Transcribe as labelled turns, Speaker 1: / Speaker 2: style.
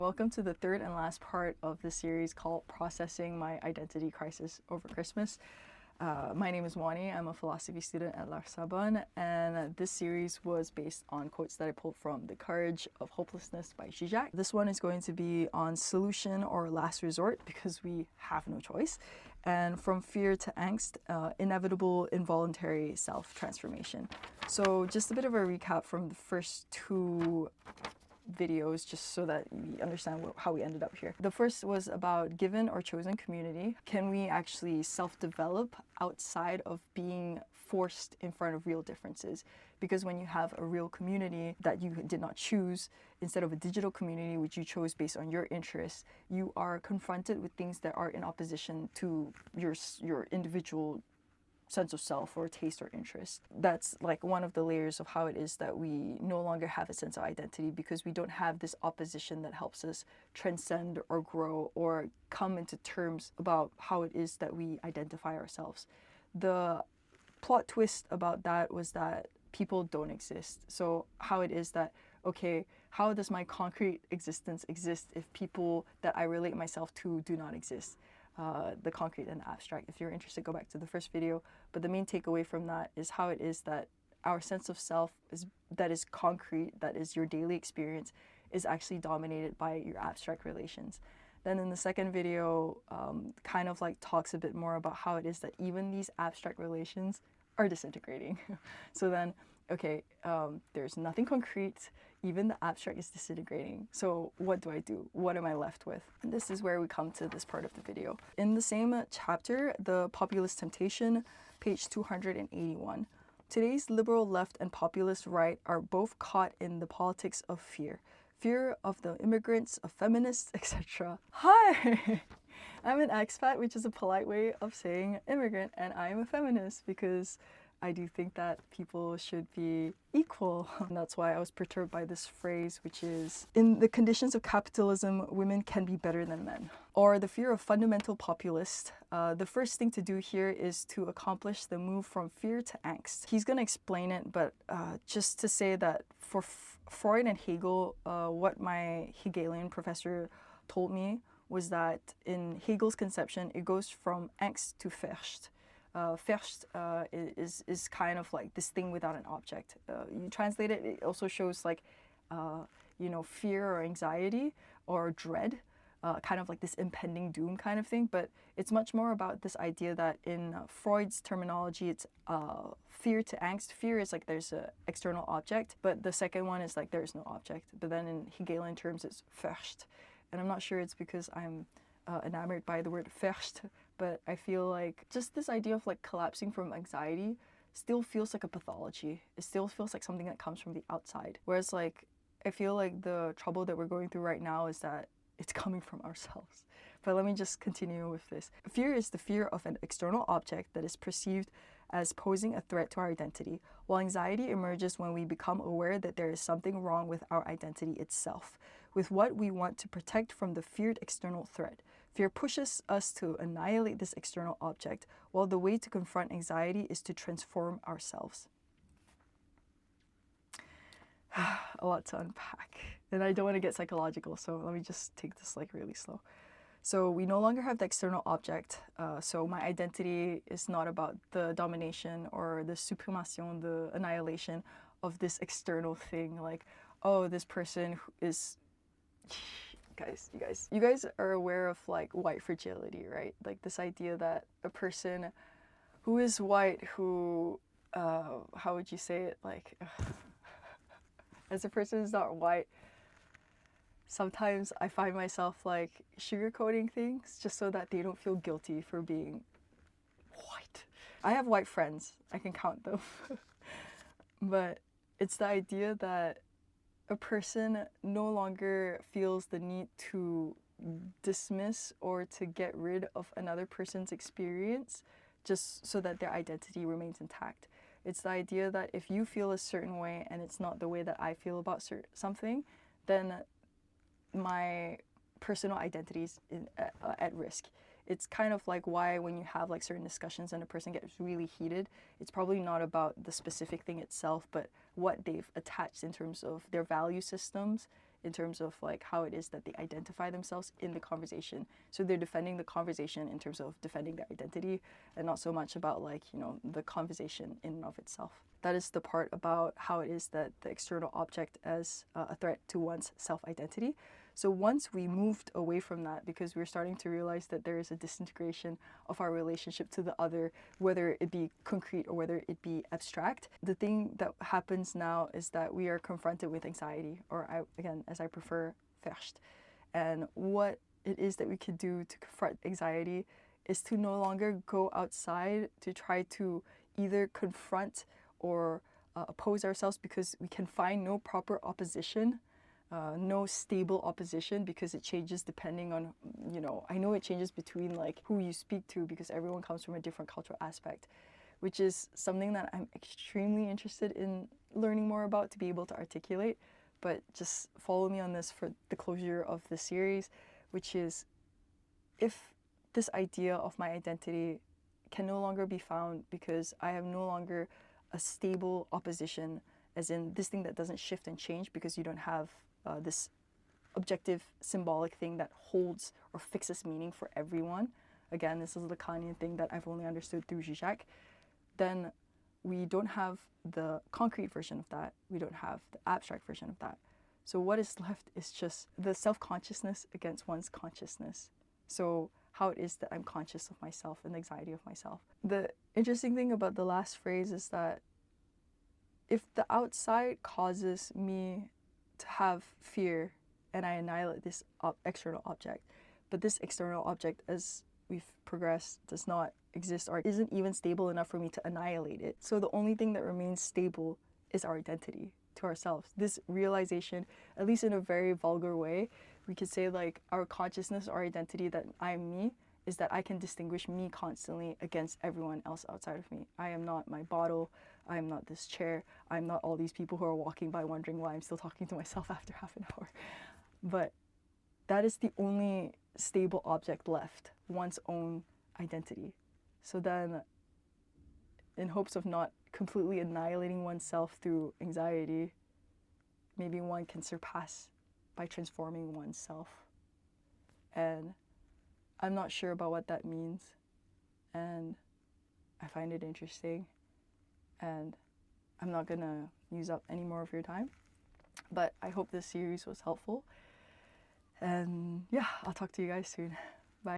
Speaker 1: Welcome to the third and last part of the series called Processing My Identity Crisis Over Christmas. My name is Wani. I'm a philosophy student at La Sorbonne, and this series was based on quotes that I pulled from The Courage of Hopelessness by Zizek. This one is going to be on solution or last resort because we have no choice, and from fear to angst, inevitable involuntary self-transformation. So just a bit of a recap from the first two videos just so that we understand how we ended up here. The first was about given or chosen community. Can we actually self-develop outside of being forced in front of real differences? Because when you have a real community that you did not choose, instead of a digital community which you chose based on your interests, you are confronted with things that are in opposition to your individual sense of self or taste or interest. That's like one of the layers of how it is that we no longer have a sense of identity because we don't have this opposition that helps us transcend or grow or come into terms about how it is that we identify ourselves. The plot twist about that was that people don't exist. So how it is that, okay, how does my concrete existence exist if people that I relate myself to do not exist? The concrete and the abstract. If you're interested, go back to the first video. But the main takeaway from that is how it is that our sense of self that is concrete, that is your daily experience, is actually dominated by your abstract relations. Then in the second video, kind of like talks a bit more about how it is that even these abstract relations are disintegrating. So then, okay, there's nothing concrete, even the abstract is disintegrating. So what do I do? What am I left with? And this is where we come to this part of the video. In the same chapter, The Populist Temptation, page 281. Today's liberal left and populist right are both caught in the politics of fear. Fear of the immigrants, of feminists, etc. Hi! I'm an expat, which is a polite way of saying immigrant, and I'm a feminist because I do think that people should be equal. And that's why I was perturbed by this phrase, which is, in the conditions of capitalism, women can be better than men. Or the fear of fundamental populist. The first thing to do here is to accomplish the move from fear to angst. He's going to explain it, but just to say that for Freud and Hegel, what my Hegelian professor told me was that in Hegel's conception, it goes from angst to furcht. Furcht is kind of like this thing without an object. You translate it, it also shows like, fear or anxiety or dread, kind of like this impending doom kind of thing. But it's much more about this idea that in Freud's terminology, it's fear to angst. Fear is like there's an external object, but the second one is like there's no object. But then in Hegelian terms, it's furcht. And I'm not sure it's because I'm enamored by the word furcht, but I feel like just this idea of like collapsing from anxiety still feels like a pathology. It still feels like something that comes from the outside. Whereas like, I feel like the trouble that we're going through right now is that it's coming from ourselves. But let me just continue with this. Fear is the fear of an external object that is perceived as posing a threat to our identity, while anxiety emerges when we become aware that there is something wrong with our identity itself, with what we want to protect from the feared external threat. Fear pushes us to annihilate this external object, while the way to confront anxiety is to transform ourselves. A lot to unpack. And I don't want to get psychological, so let me just take this like really slow. So we no longer have the external object. So my identity is not about the domination or the suprimation, the annihilation of this external thing. Like, oh, this person is... You guys are aware of like white fragility, right? Like this idea that a person who is white, who, how would you say it? Like, as a person who's not white, sometimes I find myself like sugarcoating things just so that they don't feel guilty for being white. I have white friends, I can count them. But it's the idea that a person no longer feels the need to dismiss or to get rid of another person's experience just so that their identity remains intact. It's the idea that if you feel a certain way and it's not the way that I feel about something, then my personal identity is at risk. It's kind of like why when you have like certain discussions and a person gets really heated, it's probably not about the specific thing itself, but what they've attached in terms of their value systems in terms of like how it is that they identify themselves in the conversation. So they're defending the conversation in terms of defending their identity, and not so much about like, you know, the conversation in and of itself. That is the part about how it is that the external object as a threat to one's self-identity. So once we moved away from that, because we're starting to realize that there is a disintegration of our relationship to the other, whether it be concrete or whether it be abstract, the thing that happens now is that we are confronted with anxiety, or again, as I prefer, furcht. And what it is that we could do to confront anxiety is to no longer go outside to try to either confront or oppose ourselves, because we can find no proper opposition. No stable opposition, because it changes depending on, you know, I know it changes between like who you speak to, because everyone comes from a different cultural aspect, which is something that I'm extremely interested in learning more about to be able to articulate. But just follow me on this for the closure of the series, which is, if this idea of my identity can no longer be found because I have no longer a stable opposition, as in this thing that doesn't shift and change because you don't have this objective symbolic thing that holds or fixes meaning for everyone. Again, this is the Kantian thing that I've only understood through Zizek. Then we don't have the concrete version of that. We don't have the abstract version of that. So what is left is just the self-consciousness against one's consciousness. So how it is that I'm conscious of myself and the anxiety of myself. The interesting thing about the last phrase is that if the outside causes me to have fear and I annihilate this external object, but this external object, as we've progressed, does not exist or isn't even stable enough for me to annihilate it. So the only thing that remains stable is our identity to ourselves. This realization, at least in a very vulgar way, we could say like our consciousness, our identity, that I'm me, is that I can distinguish me constantly against everyone else outside of me. I am not my bottle, I am not this chair, I'm not all these people who are walking by wondering why I'm still talking to myself after half an hour. But that is the only stable object left, one's own identity. So then, in hopes of not completely annihilating oneself through anxiety, maybe one can surpass by transforming oneself. And I'm not sure about what that means, and I find it interesting, and I'm not gonna use up any more of your time, but I hope this series was helpful, and yeah, I'll talk to you guys soon.